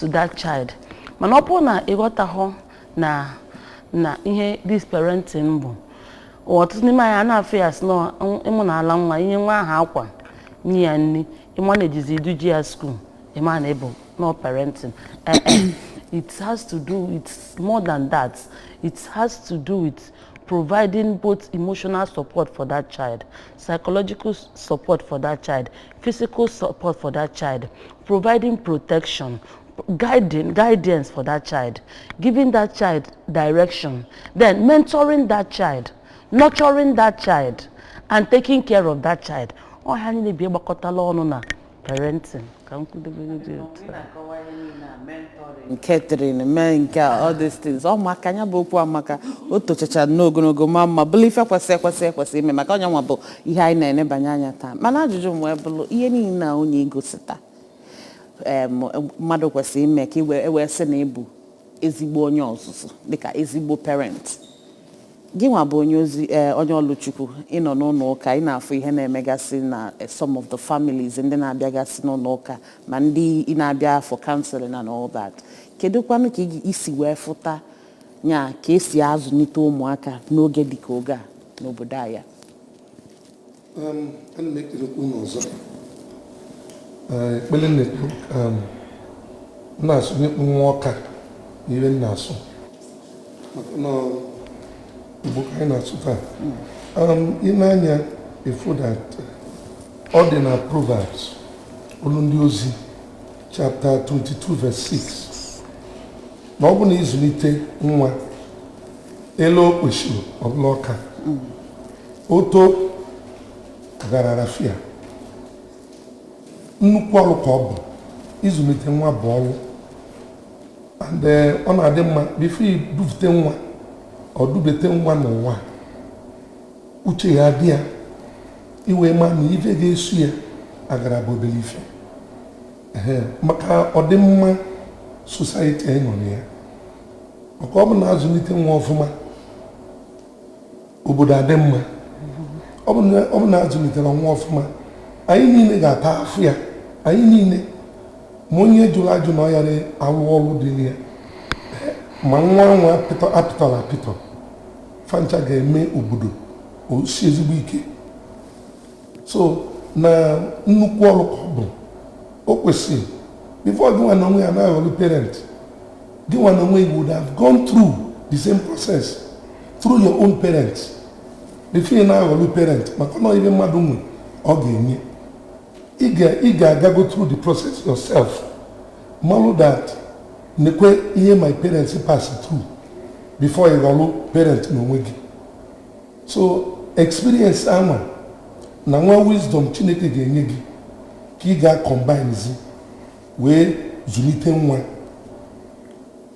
to that child. Mana ọpụ na ịghọtaho na ihe this parenting bụ. Ọtụtụ n'ime anyị na-afụ ya sị na ịmụ na ala nwa inye nwa ahụ akwa nye ya nri ịma na-ejizi eduji ya school ịma na ịbụ no parenting. It has to do with more than that. It has to do with providing both emotional support for that child, psychological support for that child, physical support for that child, providing protection, guidance for that child, giving that child direction, then mentoring that child, nurturing that child, and taking care of that child. Oh, I need to be able to parenting. Catering, all these things. Oh, makanya boku amaka. Oto chacha no gonogo mama. Believe kwase me makanya wabo. Iha ina ene banyanya ta. Mana juju mwebulu. Iye ni ina onye ego sita. Mado kwase me ki we se na ebu ezigbo onye osusu. Dika ezigbo parent. Gị nwa bụ onye ozi onye ọlụchukwu ịnọ n'ụlọ ụka ị na-afụ ihe na-emegasị na some of the families ndị na-abịagasị n'ụlọ ụka ma ndị ị na-abịa for counseling and all that. Kedu kwanụ ka isi wee fụta nya ka esi azụlite ụmụaka n'oge dịka oge a n'obodo anyị? Ana m ekele unu ọzọ. Ekpele na-ekwu na-asụ n'ekpu nwa ọka n'ihe na-asụ. Book I not so far. In Anya, before that, ordinary Proverbs, Olundiozi, chapter 22, verse 6. Nobody is unite nwa, elo kwishu of loka. Oto gararafia. Nnukwu ọlụ ka ọ bụ izulite nwa bụ ọlụ. And ọ na-adị mma before you dufte nwa ọdụbete nwa n'ụwa uche ya dị ya iwe ma na ife ga-esu ya agara bụ obere ife maka ọdịmma society anyị nọ na ya maka ọ bụ na azụlite nwa ọfụma obodo adị mma ọ bụ na azụlitere nwa ọfụma anyị niile ga-ata afụ ya anyị niile ma onye jụrụ ajụ na ọ yara alụ ọrụ dị ya ma nwa apịtọrọ apịtọ fancha ga-eme obodo osi ezigbo ike so na nnukwu ọrụ ka ọ bụ o kwesịrị before gị nwa na onwe ya na-aghọrọ parent gị nwa na onwe you would have gone through the same process through your own parents before you na-aghọrọ parent maka na ihe mmadụ nwe ọ ga-enye ị ga-agago through the process yourself malụ that nekwe ihe my parents pass through before you go parent n'onwe gị so experience ama na nwa wisdom Chineke ga-enye gị ka ị ga-combine zi wee zụlite nwa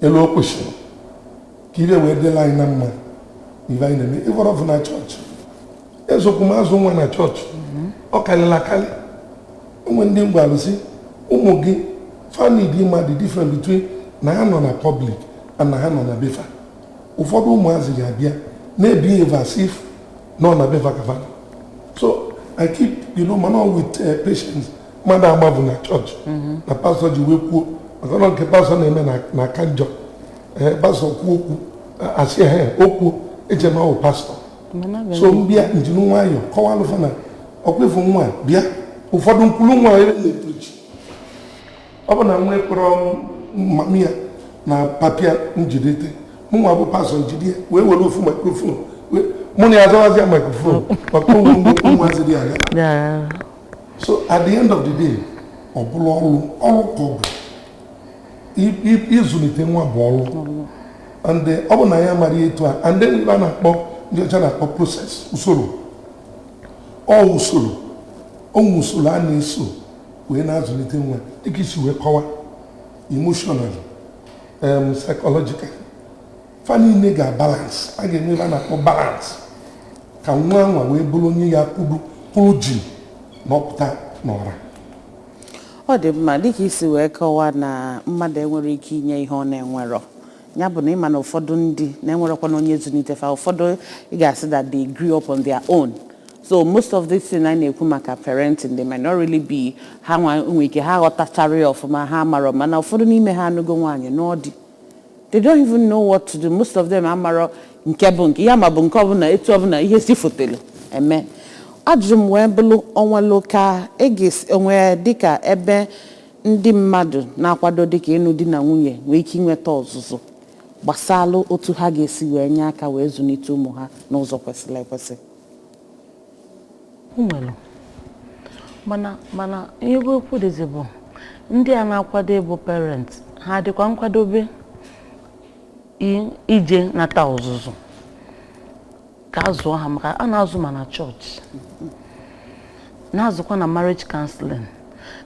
elu o kwesịrị ka ire wee dịla anyị na mma ife anyị na-eme ịfọrọ ọfụ na chọọchị ezokwu m azụ nwa na chọọchị ọ karịrị akarị onwe ndị mgbalụsị ụmụ gị family dị ma the difference between na ha nọ na public and na ha nọ na befa ụfọdụ ụmụazị ga-abịa na-behave as if nọ na befa kafa so I keep mana with patience mmadụ agbabụ na church na pastor ji wee kwuo maka na nke pastor na-eme na aka njọ pastor kwuo okwu asị ha okwu eche na ọ bụ pastor so mbịa njiri nwayọ kọwalụfa na ọkwefu nwa bịa ụfọdụ nkwulu nwa na-eprechi ọ bụ na nwa ekpọrọ mami ya na papia njidete mụnwa bụ pastor njide wee were ofu microphone mụ na ya azawazi ya microphone maka ụmụazị dị aga so at the end of the day ọ bụla ọrụ ka ọ bụ ịzụlite nwa bụ ọrụ and ọ bụ na ya mara etu a and then a na-akpọ ndị ọcha na-akpọ process usoro usoro a na-eso wee na-azụlite nwa dịka isi wee kọwa emotionally psychological fa niile ga-balance a ga-eme ebe a na-akpọ balance ka nwa nwa wee bụrụ onye ya kwuru ji n'ọpụta n'ọra ọ dị mma dịka isi wee kọwa na mmadụ enwere ike inye ihe ọ na-enwerọ ya bụ na ịma na ụfọdụ ndị na-enwerekwa na onye zụlite fa ụfọdụ ị ga-asị that they grew up on their own So most of this thing I na-ekwu maka parenting, they might not really be ha nwe ike ha ghọtachara ya ọfụma ha mara mana ụfọdụ n'ime ha anụgo nwaanyị n'ọdị. They don't even know what to do. Most of them amaro nke bụ nke ya ma bụ nke ọbụla etu ọbụla ihe si fotelu eme. Ajụjụ m wee bụrụ onwelu ka onwe dịka ebe ndị mmadụ na-akwado dịka ịnụ di na nwunye nwee ike inweta ọzụzụ gbasalụ otu ha ga-esi wee nye aka wee zụlite ụmụ ha n'ụzọ kwesịrị ekwesị. Umelo. Mana ihe okwu dịzị bụ ndị a na-akwado ịbụ parent ha dịkwa nkwadobe ije nata ọzụzụ ka azụọ ha maka a na-azụ ma na chọọchị na-azụkwa na marriage counseling.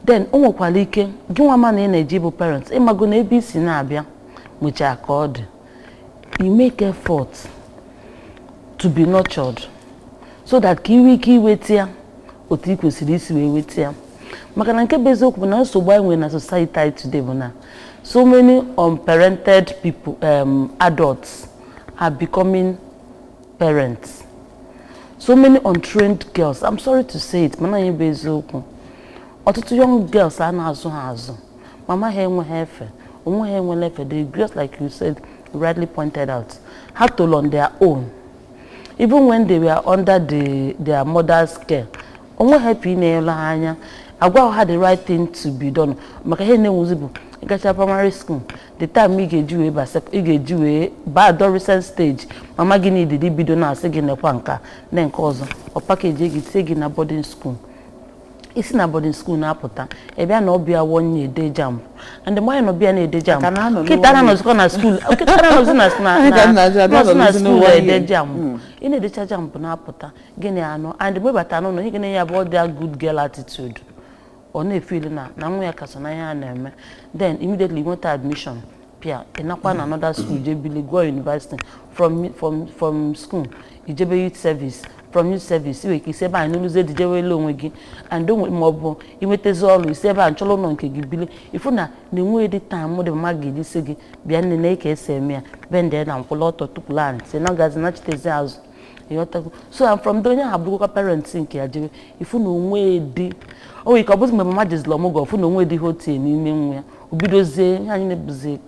Then o nwekwara ike gị nwa ma na ị na-eji ịbụ parent ịmago na ebe isi na-abịa nwechaa ka ọ dị you make effort to be nurtured so that ka iwe ike iweta ya otu ị kwesịrị isi wee weta ya maka na nke bụ eziokwu bụ na nsogbu anyị nwere na society today bụ na so many unparented people, adults are becoming parents. So many untrained girls, I'm sorry to say it, mana anyị bụ eziokwu. Ọtụtụ young girls a na-azụ ha azụ. Mama ha enweghị efe, onwe ha enweghị efe. They just like you said, rightly pointed out, had to learn their own. Even when they were under their mother's care, onwe ha epe na-ele ha anya. Agwa ha the right thing to be done. Maka ha na-enwuzi bụ ịgacha primary school, the time ị ga-eji wee ba adolescent stage, mama gị n'ididi bido na-asị gị nekwa nka na nke ọzọ ọ package gị tie gị na boarding school. Isi na boarding school na-apụta ebe a na ọbịa wonye ede jam and the more ọbịa na-ede jam kịta na-anọzikọ na school kịta na-anọzi na school ede jam ị na-edecha jam bụ na-apụta gịnị anọ and mgbe bata n'ụlọ ị ga-enye ya bụ their good girl attitude. Ọ na-efeel na nwa ya kaso na ihe a na-eme then immediately nweta admission pia ịnakwa na another school jebili go university from school ijebe youth service from youth service iwe ka isi ebe anyị n'ụlọzie dijewele onwe gị and ma ọ bụ inwetezi ọrụ isi ebe a nchọrọ ụlọ nke gị bili ifu na na-enweghị dị time dị mma ga-eji si gị bịa nne na eke esi eme ya bende na nkwụla ọtọ tupu land si na gazi na chitezi azụ ịghọtago so I'm from onye ha bụrụkwa parents nke ya jebe ifu na onwe dị o nwere ka ọ bụzi mgbe mama jizila ọmụgwọ ofu na onwe dị ihe otie n'ime nwa ya o bidozie ihe anyị na-ebuzi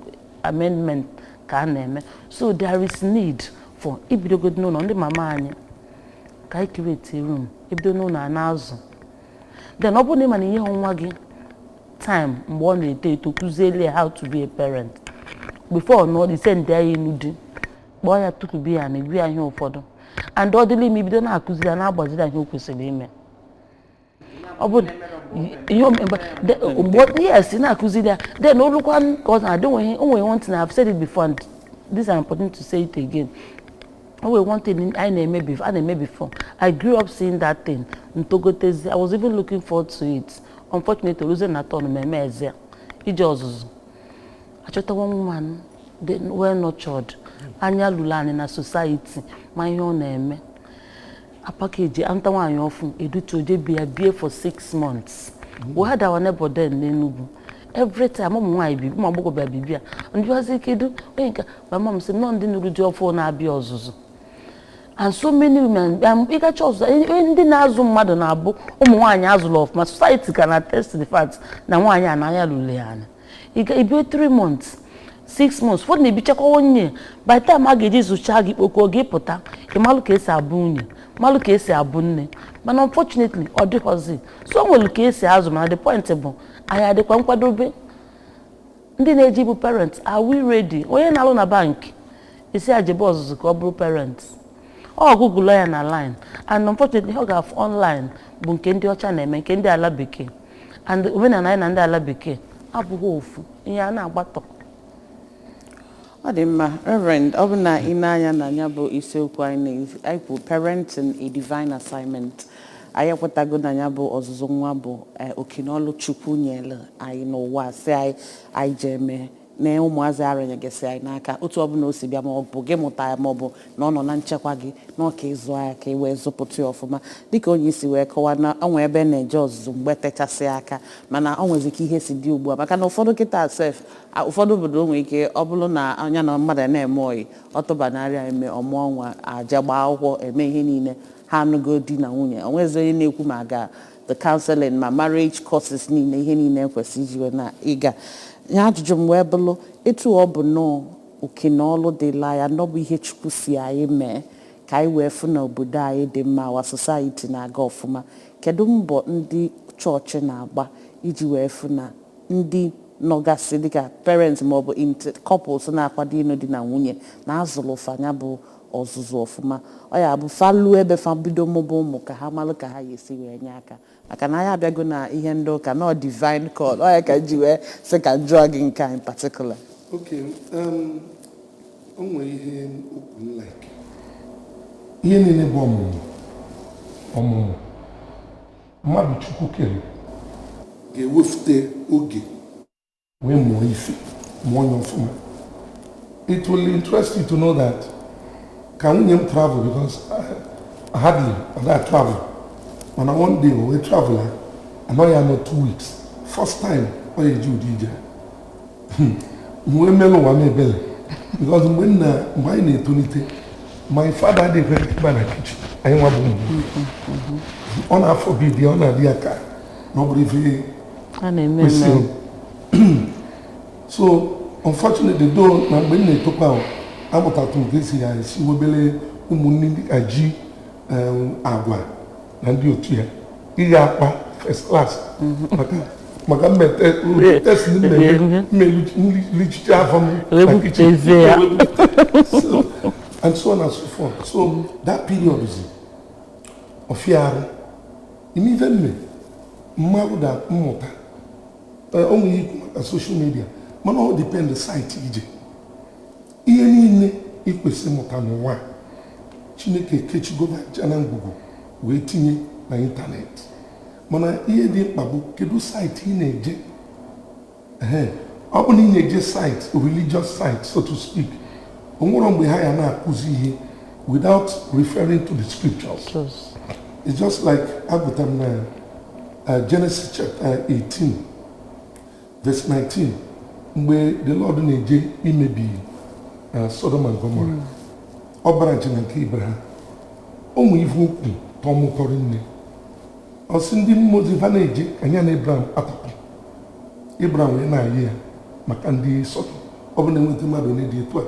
amendment ka a na-eme so there is need for ibidogodo n'ụlọ ndị mama anyị ka anyị create room ebido n'ụlọ a na-azụ then ọ bụrụ na ị ma na ihe nwa gị time mgbe ọ na-eto eto kụziele how to be a parent before no the send ya n'udi kpọọ ya tukubi ya na ebi ya ihe ụfọdụ and ọ dịla ime ibido na-akụziri ya na-agbaziri ya ihe o kwesịrị ime ọ bụ yes na-akụziri ya then olukwa ka ọ na-adị onwe one thing I've said it before and this is important to say it again. One thing I na-eme before I grew up seeing that thing ntogotezi I was even looking forward to it. Unfortunately losing na turn meme eze ije ọzụzụ achọta one woman well nurtured anya lụrụ anyị na society ma ihe ọ na-eme a package anta nwaanyị ọfụ edutu oje bie for 6 months. We had our neighbor then n'Enugu. Every time ụmụ nwaanyị bibi ụmụ agbọghọ bịa bibia ndị ọzọ kedu onye nke my mom say nọ ndị nụrụ ji ọfụ na-abịa ọzụzụ and so many women ịgacha ọzụzụ ndị na-azụ mmadụ na-abụ ụmụ nwaanyị azụlụ ọfụma society can attest to the fact na nwaanyị a na-anya lụrụ ya anya ibe 3 months 6 months ụfọdụ na-ebichakwa onye by the time a ga-eji zụchaa gị kpoko gị pụta ịmalụ ka esi abụ nwunye malụ ka esi abụ nne mana unfortunately ọ dịghọzi so o nwere ka esi azụ mana the point bụ anyị adịkwa nkwadobe ndị na-eji ịbụ parents are we ready onye na-alụ na bank isi ajebe ọzụzụ ka ọ bụrụ parents ọ Google ya na line and unfortunately ọ ga-afụ online bụ nke ndị ọcha na-eme nke ndị ala bekee and omenala anyị na ndị ala bekee abụghị ofu ihe a na-agbatọ. Ọ dị mma Reverend ọ bụ na ị na-anya na anya bụ isiokwu anyị kwụ parenting a divine assignment. Anyị ekwetago na ya bụ ọzụzụ nwa bụ okenolu Chukwu nyere anyị n'ụwa si anyị je eme na ụmụazị arịnyegasị anyị n'aka otu ọbụla o si bịa ma ọ bụ gị mụta ya ma ọ bụ na ọ nọ na nchekwa gị na ọka ịzụ ya ka ị wee zụpụta ya ọfụma dịka onye isi wee kọwa na onwe ebe na-eje ọzụzụ mgbe techasị aka mana ọ nwezi ka ihe si dị ugbu a maka na ụfọdụ kịta sef ụfọdụ obodo nwere ike ọ bụrụ na anya na mmadụ na-eme oyi ọtụbanarị eme ọmụọ nwa aja gbaa akwụkwọ eme ihe niile ha anụgo di na nwunye onwezi onye na-ekwu ma the counseling ma marriage courses niile ihe niile kwesị iji wee na ịga ya ajụjụ m wee bụrụ etu ọ bụ nọọ oke na ọlụ dịla ya nọ bụ ihe Chukwu si anyị mee ka anyị wee fụ na obodo anyị dị mma wa society na-aga ọfụma kedu mbọ ndị chọọchị na-agba iji wee fụ na ndị nọgasị dịka parents maọbụ couples na-akwado ịnụ di na nwunye na-azụlụ fanya bụ ọzụzụ ọfụma ọ ya bụ falu ebe fa bido mụba ụmụ ka ha malụ ka ha ga-esi wee nye aka maka na anyị abịago na ihe ndị ụka na divine call ọ ya ka ji wee sị ka njụọ gị nke in particular. Okay, o nwere ihe okwu like ihe niile bụ ọmụmụ mmadụ Chukwu kere ga-ewefute oge wee mụọ ife mụọ onye ọfụma. It will interest you to know that ka nwunye m travel because hardly I travel mana one day we travel anọ ya nọ 2 weeks first time ọ ya eji ụdị ije mgbe mmelụ ụwa m ebele because mgbe anyị na-etolite my father dị very bad na kitchen anyị nwa bụ ọ na-afọ bibi ọ na-adị ya ka na ọ bụrụ ife kwesịrị so unfortunately though na mgbe m na-etokwa ahụ amụtatụ m ka esi ya esi webele ụmụnne dị ka ji agwa na ndị otu ya ịgha akpa first class maka test mmelichicha afọ m na kitchen and so on and so forth. So that period is ọfịarụ imive mme mmadụ da mmụta onwe ikwu maka social media mana ọ depend the site ije ihe niile ikwesị mụta n'ụwa Chineke kechigoba jana ngwugwu wee tinye na ịntanetị mana ihe dị mkpa bụ kedu site ị na-eje ọ bụ na ị na-eje site religious site so to speak onwere mgbe ha ya na-akụzi ihe without referring to the scriptures. It's just like agụta m na Genesis chapter 18 verse 19 mgbe the Lord na-eje imebi Sodom and Gomorrah ọ bara nche na nke Ibrahim ụmụ ife okwu tọmụtọrọ nne ọ sị ndị mmozi ha na-eje anya na Ibrahim atapụ Ibrahim wee na-ayị ya maka ndị Sodom ọ bụ na enweta mmadụ na-edi etu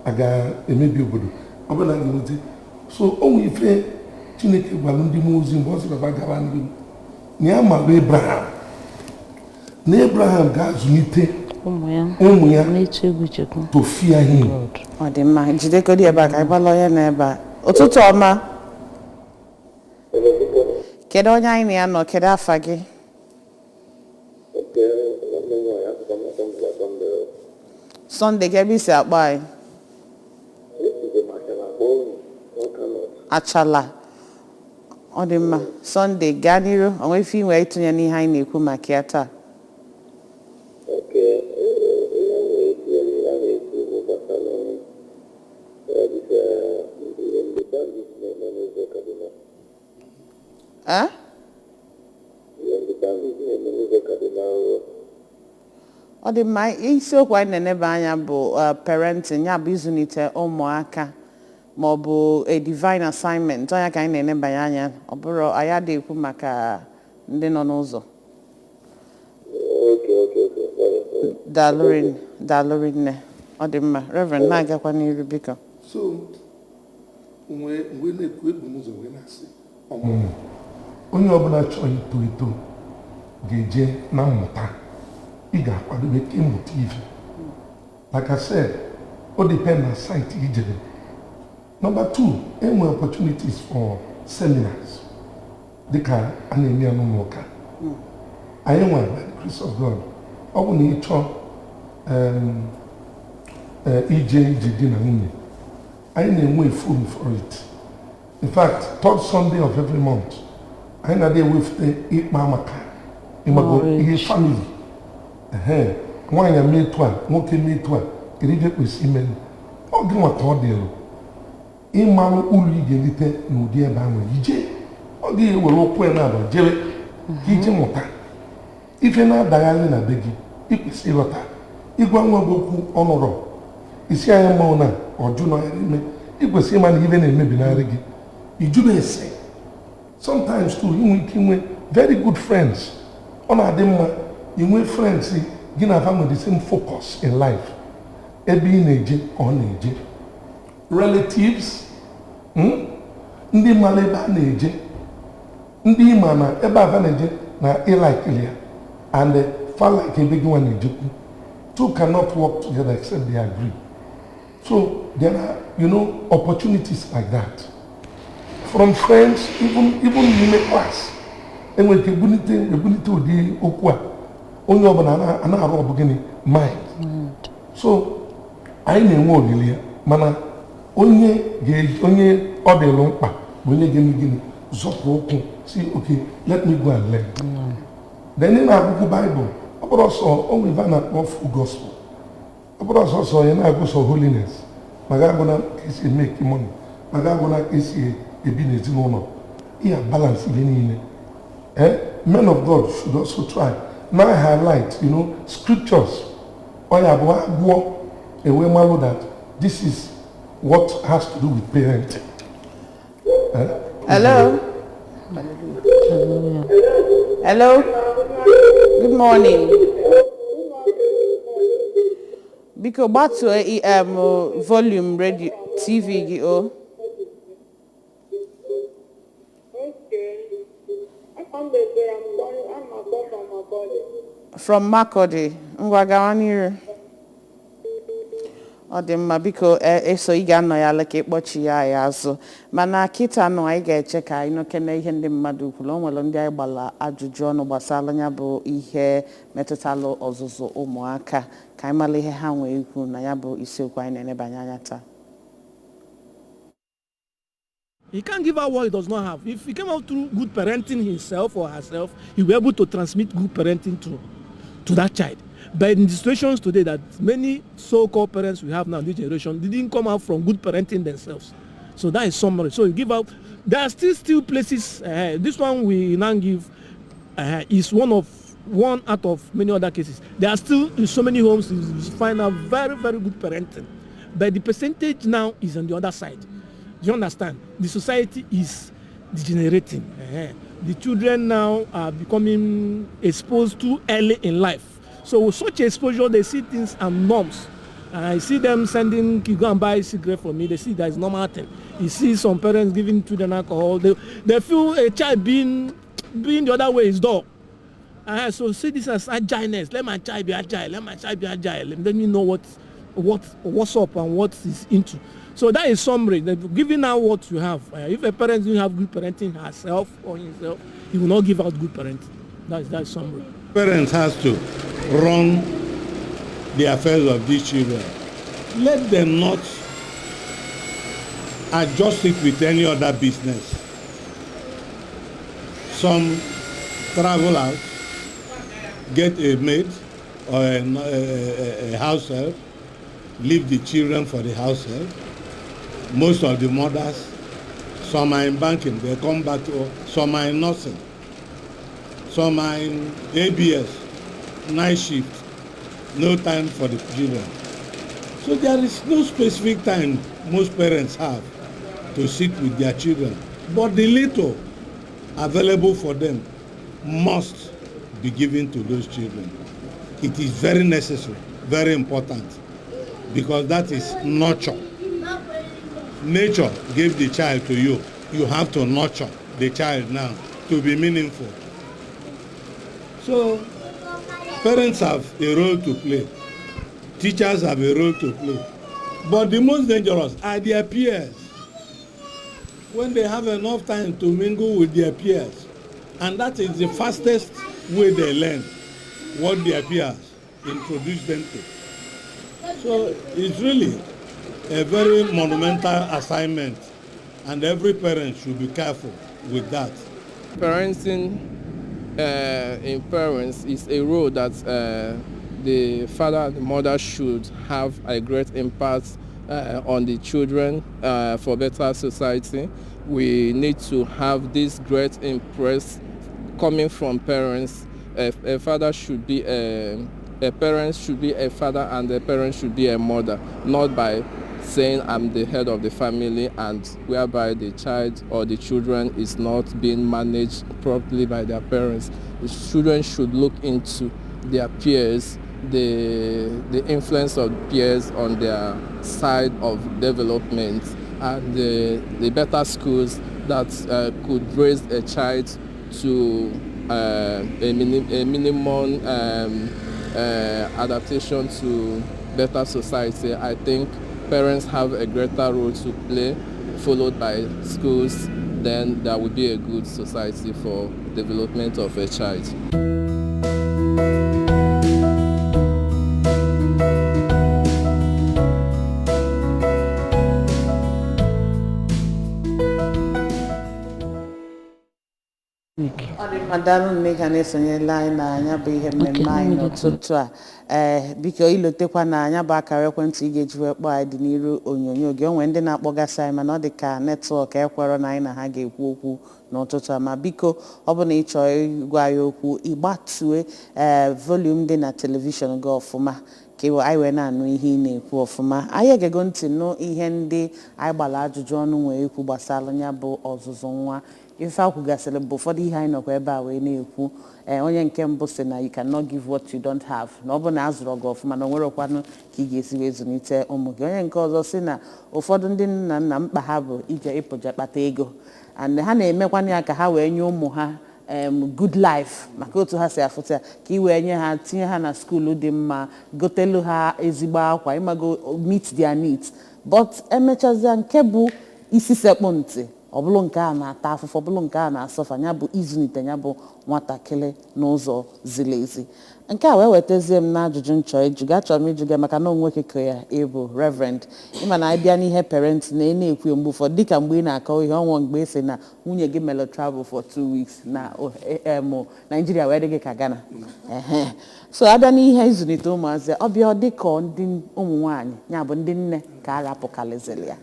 a ga-emebi obodo ọ bụ na ga-enweta so ụmụ ife Chineke gwara ndị mmụọ ozi mgbe ọ sị baba gaba ndị na ya mara Abraham ga-azụlite ụmụ ya tofia him. Ọ dị mma jidekodi ebe a ka anyị gbalụ onye na ebe a ụtụtụ ọma kedu onye anyị na ya nọ kedu afa gị Sunday ka ebe isi akpọ anyị Achala ọ dị mma Sunday gaa n'iru onwe ife inwe ịtụnye n'ihe anyị na-ekwu maka ya taa ọ dị mma isiokwu anyị na-enebe anya bụ parenting ya bụ ịzụlite ụmụaka ma ọ bụ a divine assignment ọnya ka anyị na-enebanye anya ọ bụrụ anyị adịghị ekwu maka ndị nọ n'ụzọ daalụrị nne ọ dị mma Reverend na-agakwa n'iru biko so mgbe na-ekwu ebu n'ụzọ wee na-asị ọmụmụ onye ọbụla chọrọ ito eto ga-eje na mmụta ị ga-akwadobe ka ịmụta ife like I said o depend na site ijere. Number 2, enwe opportunities for seminars dịka a na-eme ya n'ụlọụka anyị nwe by the grace of God ọ bụ na ị chọọ ije di na nwunye anyị na-enwe forum for it. In fact, third Sunday of every month anyị na-adị ewefute ịkpa maka ịmago ihe family nwaanyị mee etu a nwoke mee etu a eribe kwesị ime ọ gị nwata ọ dịlụ ịmanụ uru ị ga-elite n'ụdị ebe ahụ ije ọ ga-ewere ụkwụ ya na-aba jere ka ije mụta ife na-adagharị na be gị ikwesị ịghọta ịgwa nwa gị okwu ọnụrọ isi anya mmanwụ na ọjụ na ime ikwesị ịma na ife na-emebinarị gị ijụrụ ese sometimes too you can very good friends on ademma you nwee friends gị na have the same focus in life ebe ị na-eje ọ na-eje relatives ndị mara ebe a na-eje ndị ịma na ebe a na-eje na ịlikili ya and far like ebe gị nwa na-ejekwu two cannot work together except they agree. So there are, opportunities like that. From friends, even in a class. And when you ebunite odi okwu a onye ọbụla ana-arụ ọbụgịnị mind. So anyị na-enwe olili mana onye ọ dịlụ mkpa bụ onye gịnị zọpụ okwu say okay let me go and learn. Then in our Bible ọ bụrụ ọsọ o nwere na full gospel. Ọ bụrụ ọsọ ya na-agụ sọ holiness maga agụ na esi make money maga agụ na esi ebi n'ezinụlọ ihe balance ihe niile. Men of God should also try now highlight scriptures ọ ya bụ agụọ ewe malụ that this is what has to do with parenting. Hello. Hello. Good morning. Biko gbatuo volume radio TV gị o. From Makurdi. Ngwa gawa n'iru. Ọ dị mma biko eso ị ga-anọ ya ala ka ịkpọchi ya azụ mana kịta nọ anyị ga-eche ka anyị nọkene ihe ndị mmadụ kwuru. O nwere ndị anyị gbara ajụjụ ọnụ gbasara ya bụ ihe metụtalụ ọzụzụ ụmụaka ka anyị mara ihe ha nwee ikwu na ya bụ isiokwu anyị na-enebanye anya taa. He can't give out what he does not have. If he came out through good parenting himself or herself, he will be able to transmit good parenting to that child. But in the situations today that many so-called parents we have now in this generation, they didn't come out from good parenting themselves. So that is summary. So you give out, there are still places, this one we now give is one out of many other cases. There are still in so many homes you find out very, very good parenting. But the percentage now is on the other side. Do you understand? The society is degenerating. The children now are becoming exposed too early in life. So with such exposure, they see things and norms. I see them sending, you go and buy a cigarette for me. They see that is normal thing. You see some parents giving children alcohol. They feel a child being the other way is dog. So see this as agileness. Let my child be agile. Let my child be agile. Let me know what's up and what is into. So that is summary. Giving out what you have. If a parent doesn't have good parenting herself or himself, he will not give out good parenting. That is summary. Parents has to run the affairs of these children. Let them not adjust it with any other business. Some travel out, get a maid or a house help, leave the children for the house help. Most of the mothers, some are in banking, they come back to, some are in nursing, some are in ABS, night shift, no time for the children. So there is no specific time most parents have to sit with their children. But the little available for them must be given to those children. It is very necessary, very important, because that is nurture. Nature gave the child to you. You have to nurture the child now to be meaningful. So parents have a role to play. Teachers have a role to play. But the most dangerous are their peers. When they have enough time to mingle with their peers. And that is the fastest way they learn what their peers introduce them to. So it's really a very monumental assignment, and every parent should be careful with that. Parenting in parents is a role that the father and the mother should have a great impact on the children for better society. We need to have this great impress coming from parents. A father should be a parent should be a father and a parent should be a mother, not by saying I'm the head of the family, and whereby the child or the children is not being managed properly by their parents. The children should look into their peers, the influence of peers on their side of development, and the better schools that could raise a child to a minimum adaptation to better society. I think parents have a greater role to play, followed by schools. Then there will be a good society for development of a child. Madam Nega na-esonyela anyị na anya bụ ihe mmemme anyị n'ụtụtụ a. Biko ilotekwa na anya bụ akara ekwentị ị ga-eji wee kpọọ anyị dị n'iru onyonyo gị. O nwere ndị na-akpọgasị anyị mana ọ dị ka netwọk ekwere na anyị na ha ga-ekwu okwu n'ụtụtụ a. Ma biko ọ bụ na ị chọrọ ịgwa anyị okwu, ịgbatue volume dị na telivishọn gị ọfụma ka anyị wee na-anụ ihe ị na-ekwu ọfụma. Anyị egego ntị nụ ihe ndị anyị gbara ajụjụ ọnụ nwee ekwu gbasara ya bụ ọzụzụ nwa. Ife akwụgasịrị bụ ụfọdụ ihe anyị nọkwa ebe a wee na-ekwu. Onye nke mbụ sị na you cannot give what you don't have, na ọ bụ na azụrụ gị ọfụma na o nwerekwanụ ka ị ga-esi wee zụlite ụmụ gị. Onye nke ọzọ sị na ụfọdụ ndị nna nna mkpa ha bụ ije ịpụja kpata ego, and ha na-emekwana ya ka ha wee nye ụmụ ha good life maka otu ha si afụta ka ị wee nye ha, tinye ha na skuulu dị mma, gotelu ha ezigbo akwa, ịmago meet their needs. But emechazia nke bụ isi sekpụ ntị, ọ bụrụ nke a na-ata afụfụ, ọ bụrụ nke a na-asọfa, ya bụ izụlite ya bụ nwatakịrị n'ụzọ ziri ezi. Nke a wee wetazie m n'ajụjụ nchọ ịjụga, achọrọ m ịjụga maka na onwe ka ya ịbụ Reverend. Ịma na anyị bịa n'ihe parent na-ekwu mgbe ụfọdụ dịka mgbe ị na-akọ ihe ọnwa mgbe ị sị na nwunye gị mere travel for 2 weeks na Nigeria wee dị gị ka Ghana. So abịa n'ihe ịzụlite ụmụazị, ọ bịa dịka ndị ụmụ nwaanyị ya bụ ndị nne ka a rapụkarịzịrị ya.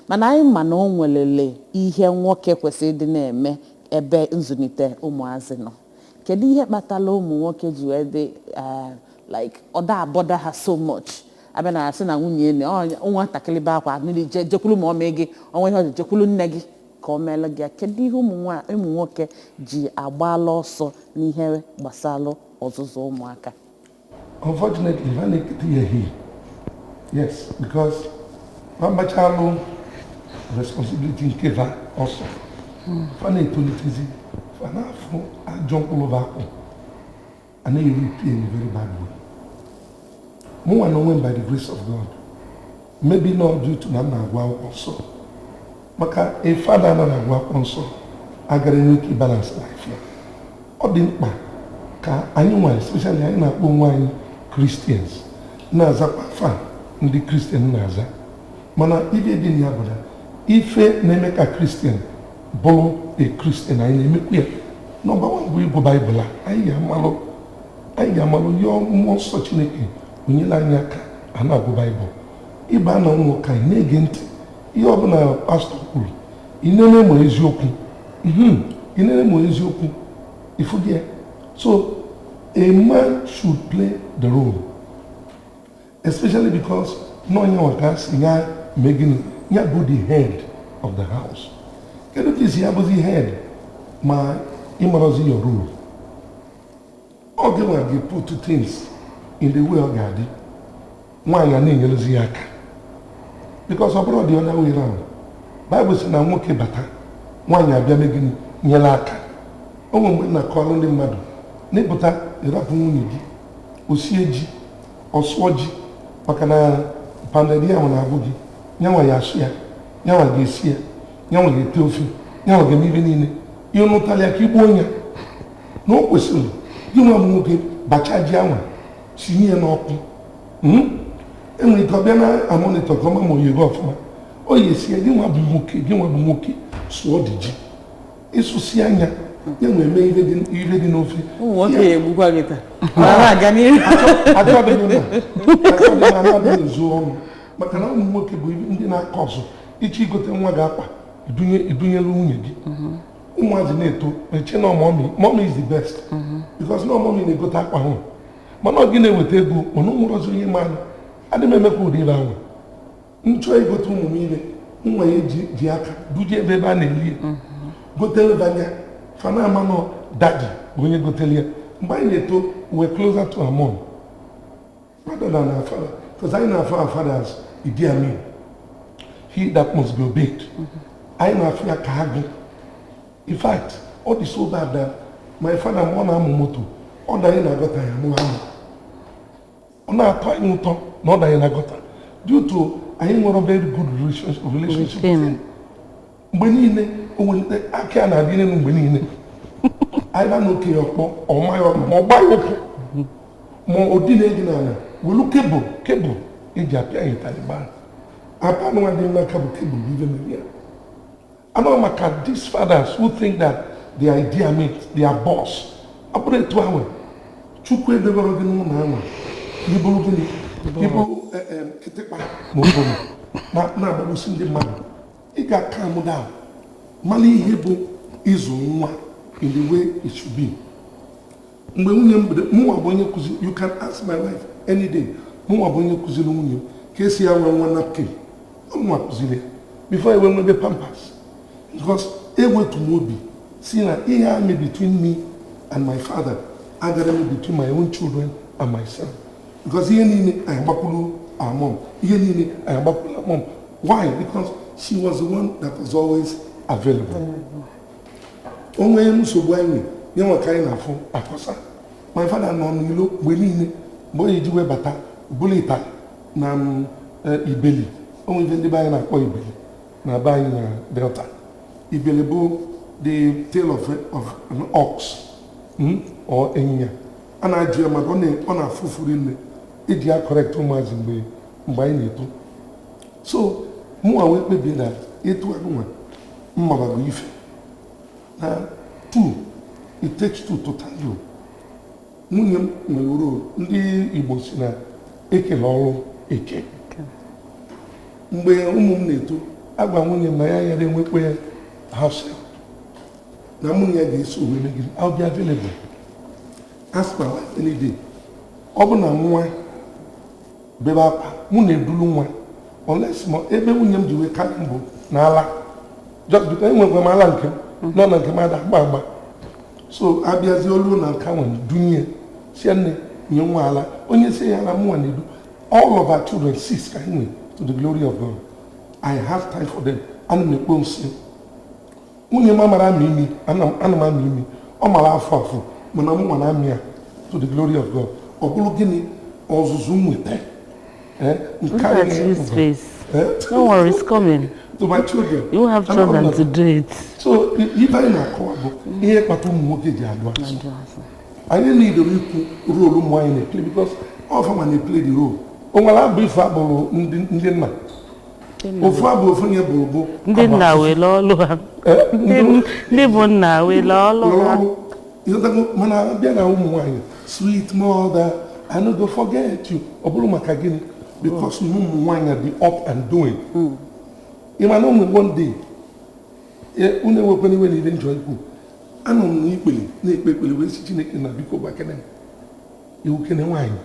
Mana anyị ma na o nwelele ihe nwoke kwesịrị ịdị na-eme ebe nzụlite ụmụazị nọ. Kedu ihe kpatara ụmụ nwoke ji wee dị like ọda abọda ha so much? Abịa na asị na nwunye nne nwatakịrị be akwa jekwulu ma ọ mee gị, ọnwa ihe ọjọọ jekwulu nne gị ka ọ meela gị. Kedu ihe ụmụ nwoke ji agbala ọsọ n'ihe gbasara ọzụzụ ụmụaka? Unfortunately, ha na-ekete ya hi. Yes, because mgbachalụ responsibility nke va ọsọ fa na-etolitezi fa na-afụ ajọ mkpụrụ akụ a na-eri in a very bad way. Mụnwa na onwe by the grace of God, maybe not due to na m na-agwa akwụkwọ nsọ, maka a father na na-agwa akwụkwọ nsọ agara enwe ike balance life ya. Ọ dị mkpa ka anyị nwa, especially anyị na-akpọ onwe anyị Christians, na-azakwa fa ndị Christian na-aza, mana ife dị na ya bụ na ife na-eme ka Christian bụrụ a Christian anyị na-emekwu ya. Nọmba 1 bụ ịgụ Baịbụl a, anyị ga-amalụ ya mmụọ nsọ Chineke onyela anyị aka a na-agụ Baịbụl. Ịba na ụmụ ka ị na-ege ntị ihe ọbụla pastọ kwuru, ị na-eme ma eziokwu, ị na-eme ma eziokwu ifu gị. So a man should play the role, especially because no one can ya megin ya bụ the head of the house. Kedu ka isi ya bụ the head ma ịmarazi your role? Ọ gịnwa gị put things in the way ọ ga-adị, nwaanyị a na-enyelezi ya aka, because ọ bụrụ the other way round. Bible sị na nwoke bata, nwaanyị abịa megin nyere aka. O nwere mgbe na-akọrọ ndị mmadụ n'ịpụta ịrapụ nwunye gị, o sie ji, ọ sụọ ji, maka na pandedi ahụ na-abụ gị, nyanwa ya asụ ya, nyanwa ga-esi ya, nyanwa ga-ete ofe, nyanwa ga-eme ibe niile. Ihe nụtala ya ka igbuo ya na o kwesịrị gị nwa m nwoke bacha ji anwa sinye ya n'ọkụ. Enwere ike ọbịa na amonitọ ka ọma ma oye gị ọfụma, o yi esi ya, gị nwa bụ nwoke sụọ dị ji, ịsụsi anya ya nwere eme ihe dị n'ofe. Nwoke egbukwa gị taa aga n'ihu anaghị ezu ọnụ, maka na ụmụ nwoke bụ ndị na-akọ ọzọ ịchọ igote nwa gị akwa idunyelu nwunye gị. Ụmụazị na-eto eche na mommy is the best, because na mommy na-egote akwa ahụ, mana ọ gị na-eweta ego mana ụmụrọzi onye mmanụ adị m emekwa ụdị ire ahụ. nchọ igote ụmụ m ile nwa ya ji aka duje ebe a na-eli gotere banya fana amanọ daji bụ onye gotere ya mgbe anyị na-eto we closer to our mom rather than our father because anyị na-afọ our father as Idi Amin, he that must be obeyed. I na afọ ya ka agụ. In fact, all the so bad that my father mụ na-amụ moto ọ danye na gọta ya mụ amụ ọ na-atọ anyị ụtọ na ọ danye na gọta due to anyị nwere very good relationship with him. Mgbe niile o nwere aka ya na-adị n'elu mgbe niile anyị na n'oke ya ọkpọ ọma ya ọma ma ọ gbaa ya ụkwụ ma ọ dị na-edi n'ala welu kebụl eji apịa anyị Taliban apa anụnwa dị n'aka bụ kebụl ive mere ya. Anọ maka these fathers who think that their idea makes their boss abụrụ etu ahụ Chukwu edebere gị n'ụlọ ahụ ịbụrụ gịnị ịbụrụ kịtịkpa ma obodo na-agbagbusi ndị mmadụ ị ga-aka m down mara ihe bụ ịzụ nwa in the way it should be. Mgbe nwunye m bidoro mụnwa bụ onye kụzi, you can ask my wife any day, mụnwa bụ onye kụziri nwunye m ka esi ya nwe nwa napkin mụnwa kụziri ya before ewe nwebe pampers because ewetu m obi si na ihe ame between me and my father agara me between my own children and myself because ihe niile anyị gbakwuru our mom, ihe niile anyị gbakwuru our mom. Why? Because she was the one that was always available. Onwe nsogbu anyị nye nwa ka anyị na-afụ akọsa my father nọ n'ilo mgbe niile mgbe onye ji wee bata bụrụ ịtali na ibeli onwe ife ndị be anyị na-akpọ ibeli na be anyị na Delta. Ibeli bụ the tail of an ox or ịnyịnya a na-ajụ ya maka ọ na-afụfuru nne eji ya correct ụmụazị mgbe anyị na-eto. So mụnwa wee kpebie na etu agụnwa mmabago ife na two, it takes two to tango. Nwunye m nwere role ndị Igbo si na ekele ọrụ eke. Mgbe ụmụ m na-eto agwa nwunye m na ya yara enwekwe house help na nwunye ya ga-eso wee megide I'll be available. Ask my wife any day. Ọ bụ na nwa bebe akwa mụ na-edulu nwa unless ma ebe nwunye m ji wee karị mbụ n'ala just because enwekwe m ala nke m nọ na nke m ada agba so abịazi olu na nka nwe dunye si nne nye nwa ala onye si ya ala mụnwa na-edu all of our children 6 ka anyị to the glory of God. I have time for them. Ana m ekpo nsị nwunye m amara amị imi ana m amị imi ọ mara afọ mana mụnwa na amị ya to the glory of God. Ọ bụrụ gịnị ọzụzụ nweta Look at his face. No worry, it's coming. To my children. You have children to do it. So if I na-akọwa bụ ihe kpata ụmụ nwoke ji adụ asụ. Anyị na-edoro ikwu rolu ụmụ anyị na-eplay because ọfa ma na-eplay the role. O nwere abụ ife abụrụ ndị nna. Ofu abụ ofu nye bụrụ bụ ndị nna wele ọlụ ha. Ndị bụ nna wele ọlụ ha. Mana abịa na ụmụ nwaanyị sweet mother, I no go forget you. Ọ bụrụ maka gịnị? Because ụmụ nwaanyị dị up and doing. Ịma na ụmụ one day unu ewekwana iwe niile njọ ikwu anọ m n'ikpele na-ekpe ekpele wee si Chineke na biko gbakene iwu kene nwaanyị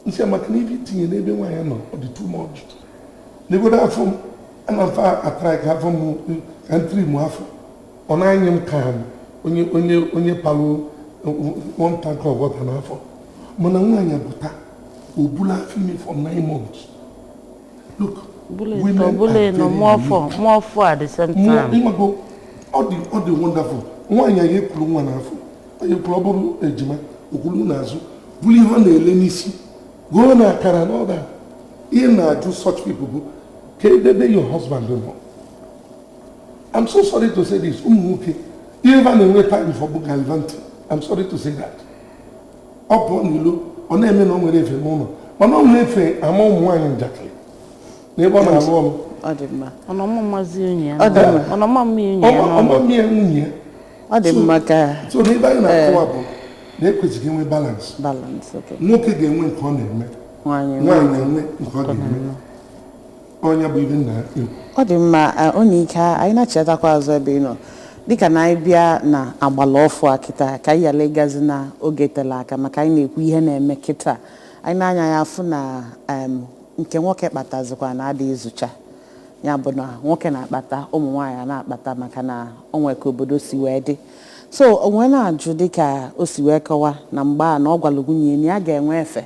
nsị amaka na ibe itinye n'ebe nwaanyị nọ ọ dị too much n'egodo afọ m ana mfa atara ka afọ m ka ntiri m afọ ọ na-anya m ka onye palụ one tank of water n'afọ mana nwaanyị pụta o bula afọ ime for 9 months. Look, Bullet no more for at the same time. All the wonderful. One year kwuru nwa n'afọ. Onye kwuru ọbụrụ ejima, okwulu n'azụ. Buli ihe na-ele n'isi. Go na akara na all that. Ihe na-ajụ such people bụ ka edebe your husband no. I'm so sorry to say this. Ụmụ nwoke, ihe na-enwe time for book gallivanting. I'm sorry to say that. Ọ pụọ n'ilo, ọ na-eme na o nwere efe n'ụlọ. Mana ọ na-efe ama ụmụ nwaanyị njakịrị. N'ebe ọ na-alụ ọrụ. Ọ dị mma. Ọnọmọ mmazi onye ya. Ọnọmọ mmiri onye ya. Ọnọmọ mmiri nwunye ya. Ọ dị mma ka. So n'ebe anyị na-akọwa bụ na ekwesịghị inwe balance. Okay. Nwoke ga-enwe nke ọ na-eme. Nwaanyị na-enwe nke ọ ga-eme. Onye bụ ibe nna ekwu. Ọ dị mma onye ike anyị na-achetakwa azụ ebe ị nọ. Dịka na anyị bịa na agbala ọfụ a kịta ka anyị yala ịgazi na oge tele aka maka anyị na-ekwu ihe na-eme kịta. Anyị na-anya ya afụ na nke nwoke kpatazikwa na adị izucha ya bụ na nwoke na-akpata ụmụ nwaanyị na-akpata maka na onwe ka obodo si wee dị so onwe na-ajụ dịka o si wee kọwa na mgbe a na ọ gwalụ nwunye na ya ga-enwe efe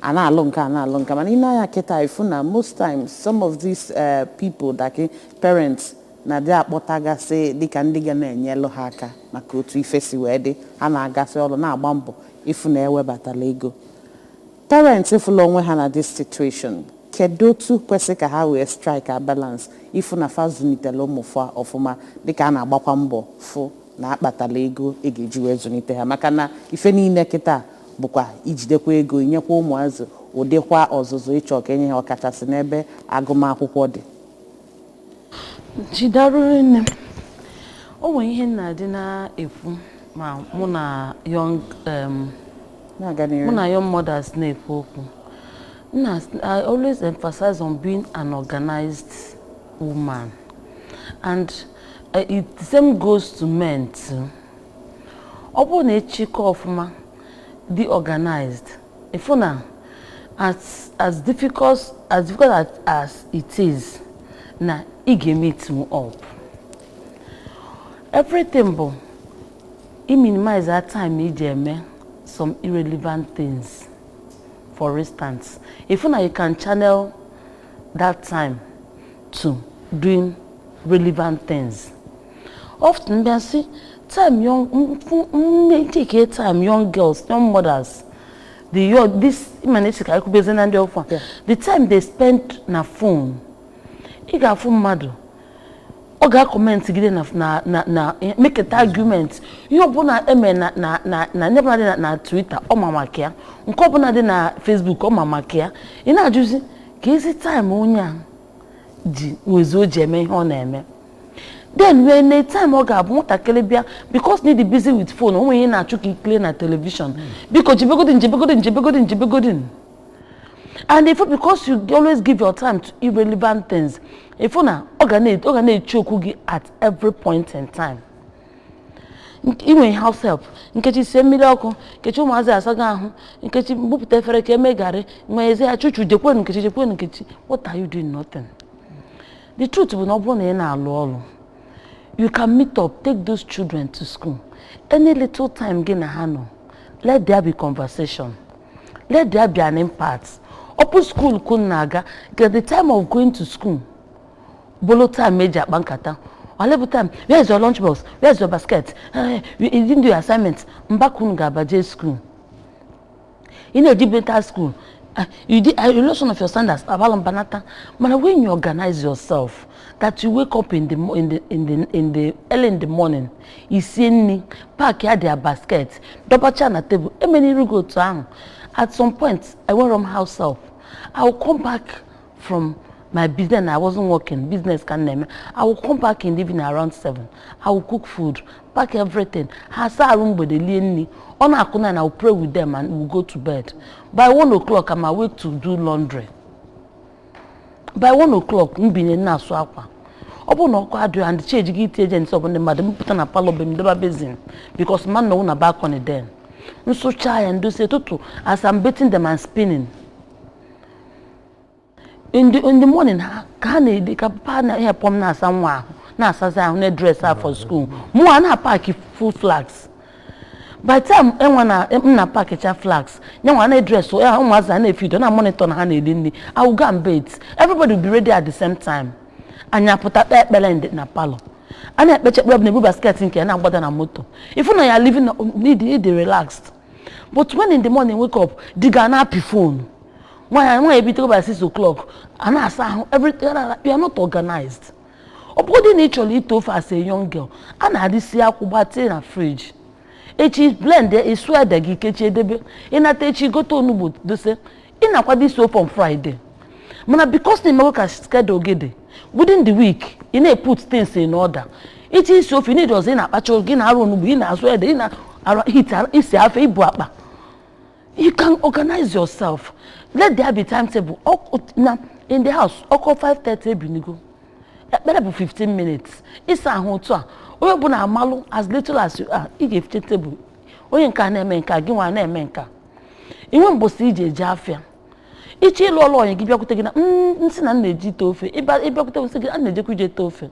a na-alụ nke mana ị na-anya kịta ifu na most times some of these people that parents na dị akpọtagasị dịka ndị ga na-enyelụ ha aka maka otu ife si wee dị ha na-agasị ọrụ na-agba mbọ ifu na ewebatala ego parents ifụla onwe ha na this situation kedu otu kwesị ka ha wee strike a balance ifu na fa zụnitela ụmụfa ọfụma dịka a na-agbakwa mbọ fụ na akpatala ego ị ga-eji wee zụnite ha maka na ife niile kịta bụkwa ijidekwa ego inyekwa ụmụazụ ụdịkwa ọzụzụ ịchọ ka enye ha ọkachasị n'ebe agụmakwụkwọ dị jidarụrụ nne o nwere ihe na-adị na-ekwu ma mụ na young mothers na-ekwu okwu I always emphasize on being an organized woman and the same goes to men too. Ọ bụrụ na echikọ ọfụma dị organized ifu na as difficult as it is na ị ga-meet up everything bụ I minimize that time iji eme some irrelevant things. For instance, if you can channel that time to doing relevant things. Often we see time young girls, young mothers, the time they spend na phone. You got phone madu. Oga comment gide na make an argument. You bona eme na never na Twitter or mama kia. Nko bona de na Facebook or mama kia. Ina juzi ke isi time onya di wezo jeme ho na eme. Then when the time oga bu mutakele bia because need busy with phone o when na chuki play na television. Because jibegodin. And if because you always give your time to irrelevant things, if you na organize chokugi at every point in time. Even house help, nkechi se mmiri ọkụ, nkechi ụmụazị asaga ahụ, nkechi mbupụta efere ka eme garị, nweze achụchụ jekwe nkechi. What are you doing? Nothing. The truth bụ na ọ bụrụ na ị na-alụ ọrụ. You can meet up, take those children to school. Any little time gị na ha nọ, let there be conversation. Let there be an impact. Open school kunaga, get the time of going to school. Bolo time major bankata. All time, where's your lunchbox? Where's your basket? You didn't do your assignments. Mbakunga baje school. In a debater school, you did a relation of your standards. Abalon banata. But when you organize yourself, that you wake up in the early in the morning, you see me pack here their basket, double chair na table. How many you go to? At some point, I went from house help. I will come back from my business. I wasn't working. Business can name. I will come back in the evening around 7. I will cook food, pack everything. Hasa room with the lini. On akuna and I will pray with them and we will go to bed. By 1 o'clock, I'm awake to do laundry. By 1 o'clock, mbine na swapa. Obo no kwa do and change git agents of the madam put na palo bem deba basin because man no na back on it then. So try and do say toto as I'm beating them and spinning. In the morning, can the partner here pom na somewhere na sasa na dress her for school. Mo na pack full flags. By time na pack flags. Nya na dress so ụmụazị na feed na monitor na ha na edini. I will go and bathe. Everybody will be ready at the same time. Anya put up ekpele na palo. Ana ekpeche kpeb na bu basket nke na agbada na moto. If you know you are living need relaxed. But when in the morning wake up, diga na happy phone. When you be by 6 o'clock, and I saw everything. You are not organized. Obody naturally eat off as a young girl. And I did see akubate in a fridge. Echi blend there is swear the gikechi debe. In a techi go to nubu do say. In a kwadi soap on Friday. Mana because the milk is schedule gede. Within the week, you need put things in order. It is so if you need us in a patcho gin aro nubu in as well in a hit is a fe buapa. You can organize yourself. Let there be timetable. In the house, 5:30 binigo. Better be 15 minutes. It's a hotel. We open a malu as little as you are. You give table. We can name menka, give one name menka. You won't bossy jafia. ichi ịlụ ọlụ onye gị bịakwute gị na nsị na na-eji ite ofe ịbịakwute nsị gị a na-ejekwa ije ite ofe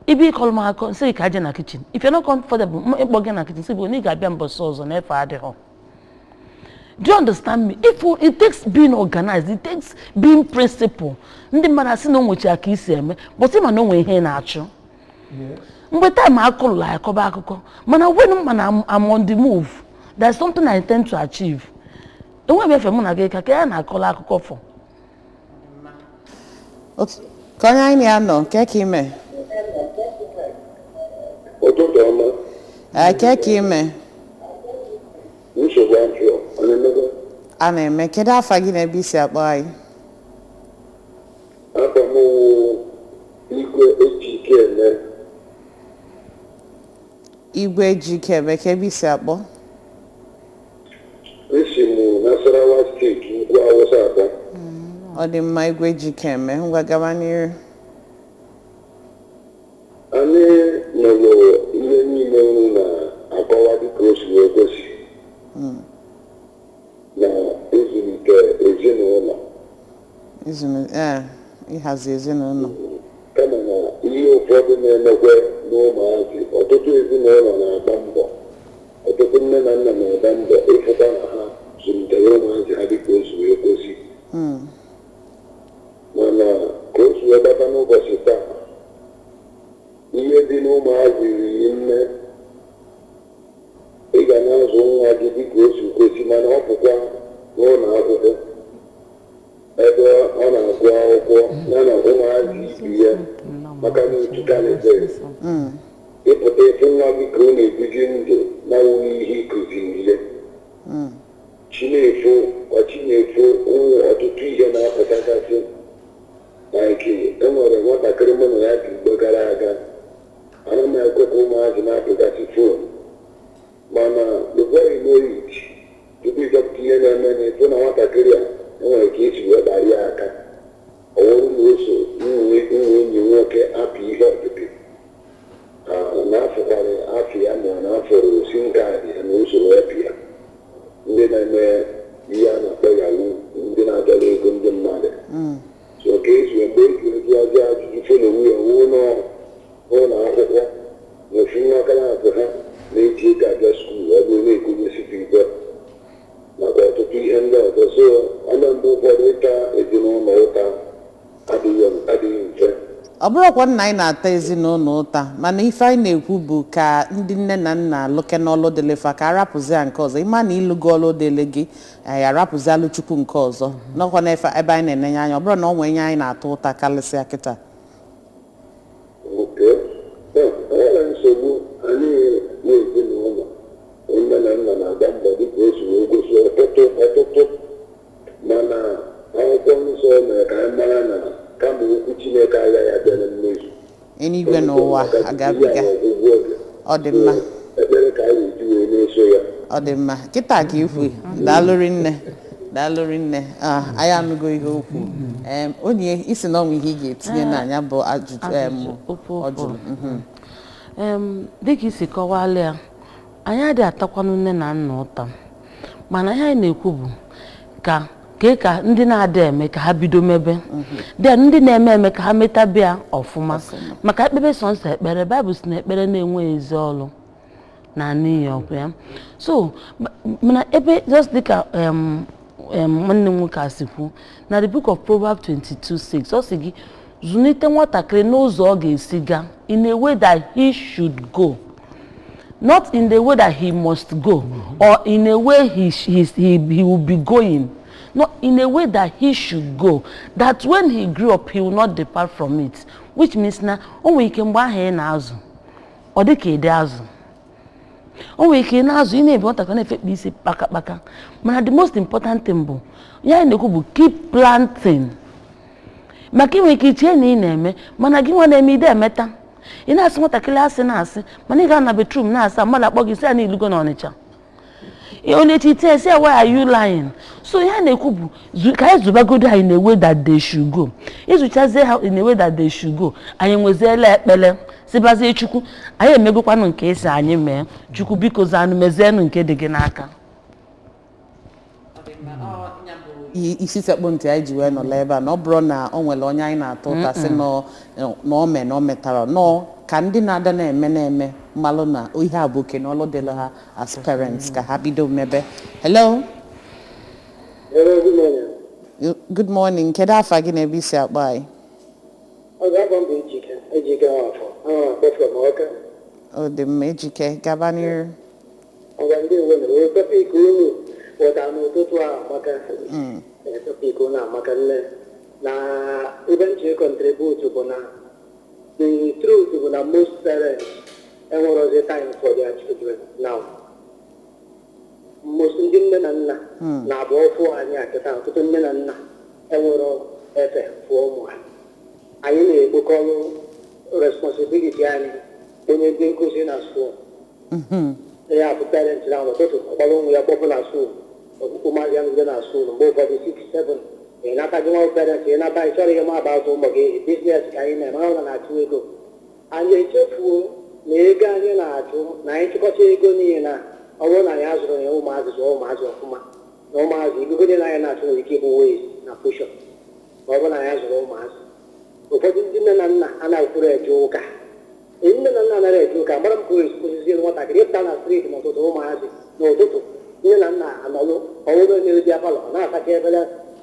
ibe ịkọrọ m akọ nsị gị ka aje na kichin if you're not comfortable ịkpọ gị na kichin sị gị na ị ga-abịa mbọsị ọzọ na-efe adịghọ. Do you understand me? It takes being organized, it takes being principled. Ndị mmadụ asị na onwechi aka isi eme but ịma na onwe ihe na-achụ mgbe time akụlụ akọba akụkọ mana when mana I'm on the move there's something I intend to achieve. Enweghị efe mụ na gị ka ya na-akọla akụkọ fọ. Ka onye anyị na-anọ nke ka ime ụtụtụ ọma ke ka ime nsogbu afọ a na-eme kedu afa gị na ebe isi akpọ anyị? afọ m igwe ejike eme Igwe ejike eme ka ebe isi akpọ? esi m Nasarawa steeti ugwu Awụsa Aba. Ọ dị mma Igwe ejike eme ngwa gaba n'iru. Anyị nọrọ ihe niile unu na-akọwa dịka o si wee kwesị na ezumike ezinụlọ ịhazi ezinụlọ kama na ihe ụfọdụ na-emekwa n'ụmụazị ọtụtụ ezinụlọ na-agba mbọ ọtụtụ nne na nna na-agba mbọ ịfụta na ha zụlitere ụmụazị ha dịka o si wee kwesị mana ka o si wee bata n'ụbọchị taa ihe dị n'ụmụazị riri nne ị ga na-azụ nwa gị dịka o si kwesị mana ọ pụkwa n'ụlọ akwụkwọ ebe ọ na-agụ akwụkwọ ya na ụmụazị ibi ya maka na otu kalịbere ịpụta efu nwa gị ka ọ na-ebuzi ndụ na-awụghị ihe ịkụziri ya Chinefu ọtụtụ ihe na-apụtagasị na nke enwere nwatakịrị mụ na ya dị mgbe gara aga ana m ekwekwa ụmụazị na-apụgasị fon mana before you know it tupu ịchọpụta ihe na-eme na efu na nwatakịrị a enwere ka esi wee gbara ya aka ọwụrụ na oso nwe enyi nwoke apụ ihe ọdịdị na-afụkwara afọ ya ma na afọrọ osi nke adị ya na usoro epụ ya ndị na-eme ihe a na-akpọ yahu ndị na-adọrọ ego ndị mmadụ so ka esi mgbe eji ọjọọ ajụjụ folowu ya wuo n'ụlọ akwụkwọ na ofu nwa aka na-akụ ha na-eji ego abịa skuul ọ bụrụ na-ekonyesife igwe maka ọtụtụ ihe ndị ọzọ so ọnụ mgbe ụfọdụ ịta ezinụlọ ụta adịghị mfe. Ọ bụrụkwa nna anyị na-ata ezinụlọ ụta mana ife anyị na-ekwu bụ ka ndị nne na nna lụke n'ọlụ dịlefa ka arapụzi ya nke ọzọ ịma na ịlụgo ọlụ dịle gị arapụzi alụ chukwu nke ọzọ n'ọkwa na ebe anyị na-enenye anya ọ bụrụ na ọ nwee ihe anyị na-ata ụta karịsịa kịta. Enwere nsogbu anyị na-ezinụlọ nne na nna na-agba mbọ dịka o si wee gosi ọtụtụ mana akwụkwọ nsọ mere ka anyị mara na kama okwu Chineke agaghị abịa na mmezu Eluigwe n'ụwa agabiga. Ọ dị mma ekpere ka anyị eji wee na-eso ya. Ọ dị mma kịta ka ikwu daalụrị nne anyị anụgo ihe okwu onye isi na ọnwa ihe ị ga-etinye n'anya bụ ajụjụ ọ jụrụ dịka isi kọwalị ya anyị adịghị atakwanụ nne na nna ụta mana ihe anyị na-ekwu bụ ka ndị na-adị eme ka ha bido mebe ndị na-eme ka ha metabịa ọfụma maka ekpebe sọnsọ ekpere Baịbụl si na ekpere na-enweghị ezi ọlụ na n'ihi ọkụ ya so mana ebe just dịka nwanne m nwoke asikwu na the book of Proverbs 22:6 ọ sị gị zụlite nwatakịrị n'ụzọ ọ ga-esi gaa in a way that he should go not in the way that he must go or in a way he will be going. Not in a way that he should go, that when he grew up he will not depart from it, which means na o nwere ike mgbe ahụ ị na-azụ ọ dị ka ede azụ o nwere ike na-azụ ị na-ebe nwatakịrị na-efekpa isi kpakakpaka mana the most important thing bụ ya na-ekwu bụ keep planting maka ị nwere ike iche na ị na-eme mana gị nwa na-eme ide emeta ị na-asị nwatakịrị asị na-asị mana ị ga na bedroom na-asa mmadụ akpọ gị sị ya n'ilugo na Ọnịcha only say why are you lying? So ya na-ekwu bụ ka anyị zụbagodo anyị in a way that they should go ịzụchazie ha in a way that they should go anyị nweziela ekpele sibazie Chukwu anyị emegokwanụ nke esi anyị mee Chukwu biko zanụ mezienụ nke dị gị n'aka. isi sekpụ ntị anyị ji wee nọla ebe a na ọ bụrụ na o nwere onye anyị na-atụ ụta sị na o metara nọ ka ndị na-ada na-eme mmalụ na ihe a bụ oke na ọlụ dịla ha as parents ka ha bido mebe. Hello. Hello, good morning. Good morning. Kedu afa gị na ebe isi akpa anyị? Ọ ga-agba mbọ ejike afọ. From Oka. Ọ dị mma Ejike gaba n'iru. Ọ ga ndị uwe na topic unu weta n'ụtụtụ a maka topic unu amaka nne na ebe nche contribute bụ na the truth bụ na most parents enwerozi time for their children now. Most ndị nne na nna na-abụ ọfụ anyị akịta ọtụtụ nne na nna enwero efe fụọ ụmụ ha. Anyị na-egbukọrọ responsibility anyị onye ndị nkụzi na school. Ya bụ parent na ụtụtụ ọgbara ụmụ ya kpọpụ na school ọkpụkpụ maazị ya nụde na school mgbe ụfọdụ 6, 7 ị nata gị nwa parent ị nata ị chọrọ ihe ma aba ụmụ gị biznes ka anyị na-eme ọ na-achụ ego. Anyị echefuo na ego anyị na-achụ na anyị chịkọta ego niile na ọ bụrụ na anyị azụrụ ya ụmụazị zụọ ụmụazị ọfụma na ụmụazị ego niile anyị na-achụ nwere ike ịbụ ways na pushon ma ọ bụrụ na anyị azụrụ ụmụazị. Ụfọdụ ndị nne na nna anaghịkwuru eje ụka. Nne na nna anaghị eje ụka gbara m ka ozizi nwatakịrị ịpụta na streeti n'ụtụtụ ụmụazị n'ụtụtụ nne na nna anọlụ ọwụrụ na-eri palọ na-asacha efere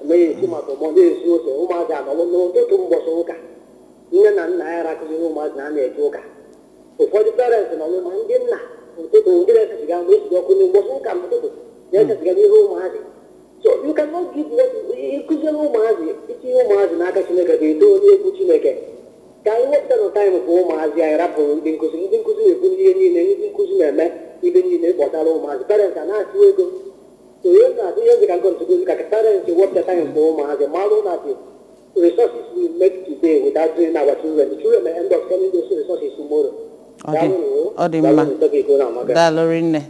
mee esi maka ụmụ na-esi ose ụmụazị anọlụ n'ụtụtụ mbọsị ụka. Nne na nna ya arakụziri ụmụazị na a na-eje ụka. Ụfọdụ parents nọlụ ma ndị nna ụtụtụ ndị na-esesiga mgbe esi ọkụ n'ụbọchị ụka n'ụtụtụ na-esesiga n'ihu ụmụazị. So you cannot give what ịkụziri ụmụazị itinye ụmụazị n'aka Chineke ga-eto onye egwu Chineke ka anyị wepụta na taịm ka ụmụazị anyị rapụrụ ndị nkụzi na-ekwu ihe niile ndị nkụzi na-eme ibe niile gbọtara ụmụazị parents a na-achụ ego. So ihe na-atụ ihe dị ka nkụzi ka parents wepụta taịm ka ụmụazị malụ na resources we make today without training our children. The children may end up selling those resources tomorrow. Ọ dị mma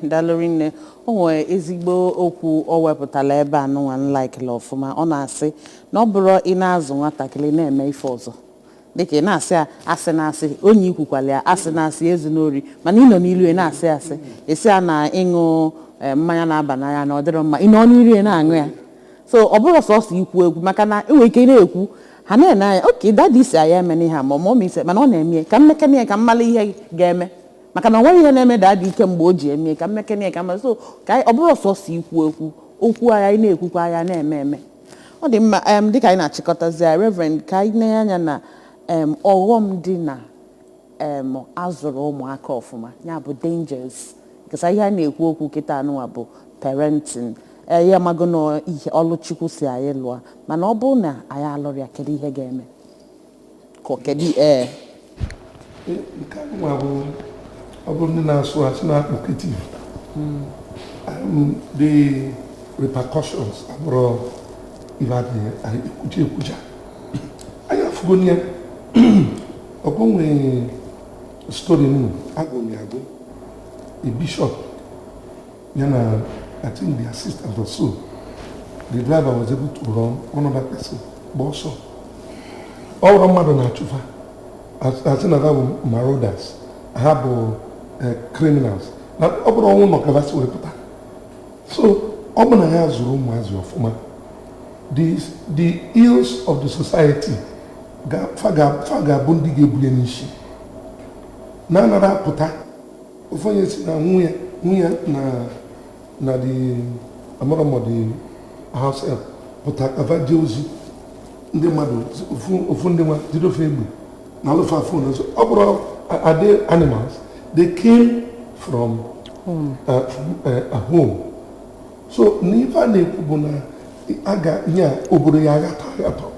dalụrị nne o nwere ezigbo okwu o wepụtara ebe a nụnwa nlaikịla ọfụma. Ọ na-asị na ọ bụrụ ị na-azụ nwatakịrị na-eme ife ọzọ dịka ị na-asị asị na-asị onye ikwukwala ya asị na-asị ezi n'ori mana ị nọ n'ilu na-asị asị esi a na ịṅụ mmanya na-aba n'anya na ọ dịrọ mma ị nọ n'ilu na-aṅụ ya. So ọ bụrụ sọsọ ikwu egwu maka na enwere ike na-ekwu ha na-ene anya oke dadi isi anya eme n'ihe ma ọ ise mana ọ na-eme ka mmekene ka mmalụ ihe ga-eme maka na ọ nwere ihe na-eme dadi ike mgbe o ji eme ka mmekene ka mmalụ. So ka ọ bụrụ sọsọ ikwu okwu anya ị na-ekwukwa anya na-eme ọ dị mma. Dịka anyị na-achịkọtazi Reverend ka anyị na anya na ọghọm dị na azụrụ ụmụaka ọfụma ya bụ dangers nkesa ihe a na-ekwu okwu kịta anụwa bụ parenting. Ya amago na ihe ọlụ Chukwu si anyị lụọ mana ọ bụrụ na anyị alụrụ ya kedu ihe ga-eme kedu nke nwa bụ ọ bụrụ ndị na-asụ asị na-akpụ ketiv the repercussions abụrụ ife adịghị ekwucha anyị afụgo ya ọgụ nwere story nnu agụ a bishop yana I think the assistant or so, the driver was able to run one other person, but also all the mother na chufa. As in other marauders, I have criminals. Now, overall, one of us will put. So, Obana has room as your former. The ills of the society, faga bundi gebulenishi. Nana da puta. Ufanye si na muya na the amoramo the house help pụta kava ozi ndị mmadụ ofu ndị nwa jiri ofe egbe na alụfa phone so ọ bụrụ are they animals they came from a home. So n'ife a na-ekwu bụ na aga nye obodo ya agatọ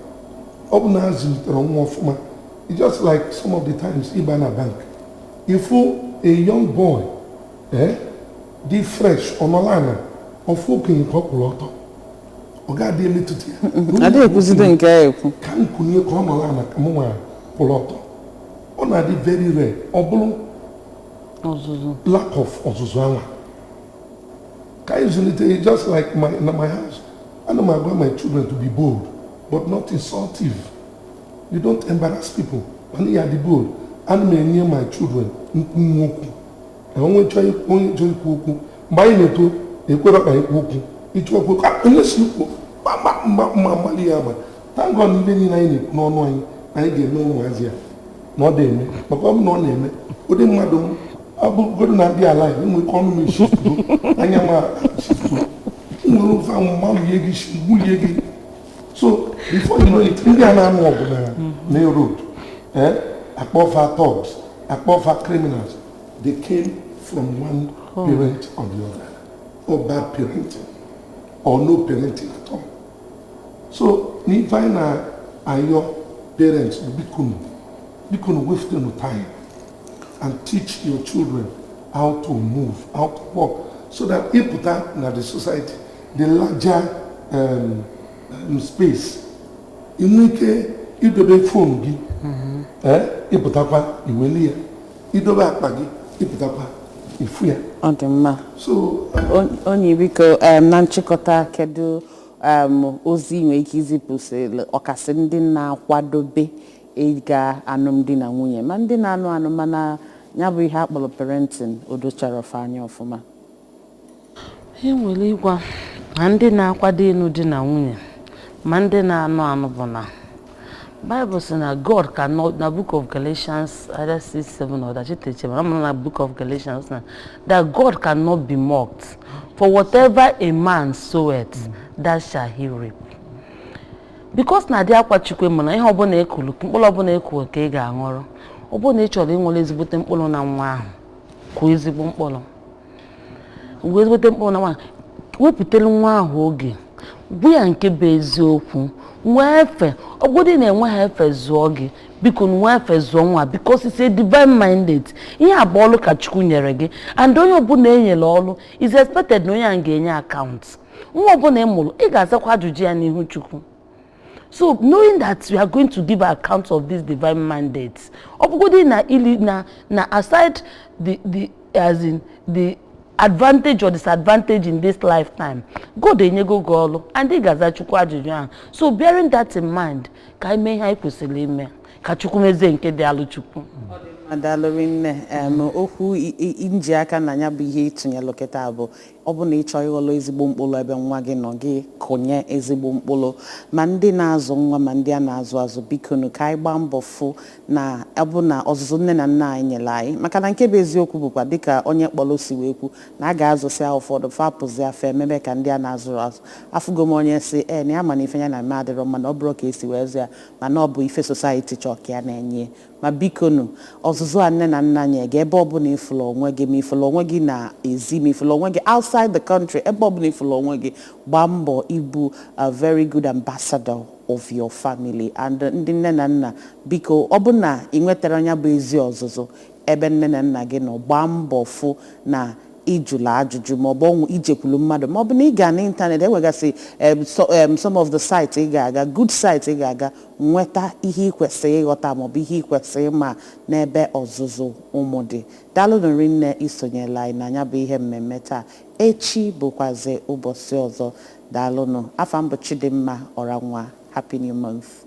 ọ bụ na ha zụlitere nwa ọfụma. It's just like some of the times ịba na bank if a young boy dị fresh ọnọlana ọfụ okenye ka ọ kwụrụ ọtọ ọ ga-adị emetụta ya adị ekwuzide nke ya ekwu ka nkunye ka ọ nọlana ka mụ nwa kwụrụ ọtọ ọ na-adị very rare ọ bụrụ lack of ọzụzụ anwa ka anyị zụlite just like my house ana m agwa my children to be bold but not insultive. You don't embarrass people when you are the bold. Ana m enye my children nkwu okwu onye chọọ ikwu okwu mgbe anyị na-eto ekwere ka ikwu okwu ịchụ okwu ka onye si ikwu mali ya ma thank God niile niile anyị na-ekwu n'ọnụ anyị anyị ga-eme ụmụazị ya na ọ na-eme maka ọ bụ na ọ na-eme ụdị mmadụ abụgodo na ndị ala enwe ike ọnụ m eshifuo anya ma shifuo nwere ofe ahụ mmalie gị gbulie gị so before you know it ndị a na-anụ ọgụ na road akpọfa thugs akpọfa criminals they came from one parent or the other or bad parenting or no parenting at all. So n'ife anyị na-ayọ parents bikunu wefute time and teach your children how to move, how to walk, so that ịpụta na the society, the larger space, inwe ike idobe phone gị, ịpụtakwa iweli ya, idobe akpa gị, ịpụtakwa ifu ya. Ọ dị mma. So onye biko na nchịkọta kedu ozi nwere ike izipụsị ọkasị ndị na-akwadobe ịga alụmdi na nwunye ma ndị na-anụ anụ mana ya bụ ihe akpọrọ parenting odochara ofe anya ọfụma. E nwere ịgwa ma ndị na-akwado ịlụ di na nwunye ma ndị na-anụ anụ bụ na Bible says that God cannot, the book of Galatians, either 6:7 or that I'm not book of Galatians, that God cannot be mocked. For whatever a man soweth, that shall he reap. Because na dia kwa chukwe mona ihe obona ekulu, mkpụrụ obona ekulu ka ị ga-aṅụrụ. Obona ị chọrọ ịṅụrụ ezigbote mkpụrụ na nwa ahụ, kụọ ezigbo mkpụrụ. Uwe ezigbote mkpụrụ na nwa, wepụtara nwa ahụ oge. Bụ ya nke bụ eziokwu. Nwee efe, ọbụdị na-enwe ha efe zụọ gị, biko nwee efe zụọ nwa, because it's a divine mandate. Ihe abụọ ọlụ ka Chukwu nyere gị, and onye ọbụla enyere ọlụ is expected na onye a ga-enye account. Nwa ọbụla emụrụ, ị ga-azakwa ajụjụ ya n'ihu Chukwu. So knowing that we are going to give account of this divine mandate, ọbụgodị na aside the advantage or disadvantage in this lifetime, God enyego gị ọlụ and ị ga-aza Chukwu ajụjụ ahụ. So bearing that in mind, ka anyị mee ihe anyị kwesịrị ime ka Chukwu mezie nke dị alụ Chukwu. Adalurinne okwu inji aka na ya bụ ihe ịtụnyelụ kịta bụ ọ bụ na ị chọọ ịghọrọ ezigbo mkpụrụ ebe nwa gị nọ gị kụnye ezigbo mkpụrụ ma ndị na-azụ nwa ma ndị a na-azụ azụ bikonu ka anyị gbaa mbọ fụ na ọ bụ na ọzụzụ nne na nna anyị nyere anyị maka na nke bụ eziokwu bụkwa dịka onye kpọrọ si wee kwu na a ga-azụsị ya ụfọdụ fapụzi afọ emebe ka ndị a na-azụrụ azụ afụgo m onye si na ya ma na ife ya na eme adịrọ mma na ọ bụrụ ka esi wee zụ ya mana ọ bụ ife society chọọ ka ya na-enye ma bikonu ọzụzụ a nne na nna anyị ga ebe ọbụla ifụlụ onwe gị ma ifụlụ onwe gị na ezi ma ifụlụ onwe gị outside the country ebe ọbụla ifụlụ onwe gị gbaa mbọ ịbụ a very good ambassador of your family and ndị nne na nna biko ọbụna ị nwetara anya bụ ezi ọzụzụ ebe nne na nna gị nọ gbaa mbọ fụ na ijụla ajụjụ ma ọ bụ ijekwulu mmadụ ma ọ bụ na ị ga n'ịntanetị enwegasị some of the sites ị ga-aga good sites ị ga-aga nweta ihe ị kwesịrị ịghọta ma ọ bụ ihe ị kwesịrị ịma n'ebe ọzụzụ ụmụ dị. Daalụ rinne isonyela anyị n'anya bụ ihe mmemme taa. Echi bụkwazi ụbọchị ọzọ. Daalụnụ. Afa m bụ Chidimma Ọranwa. Happy New Month.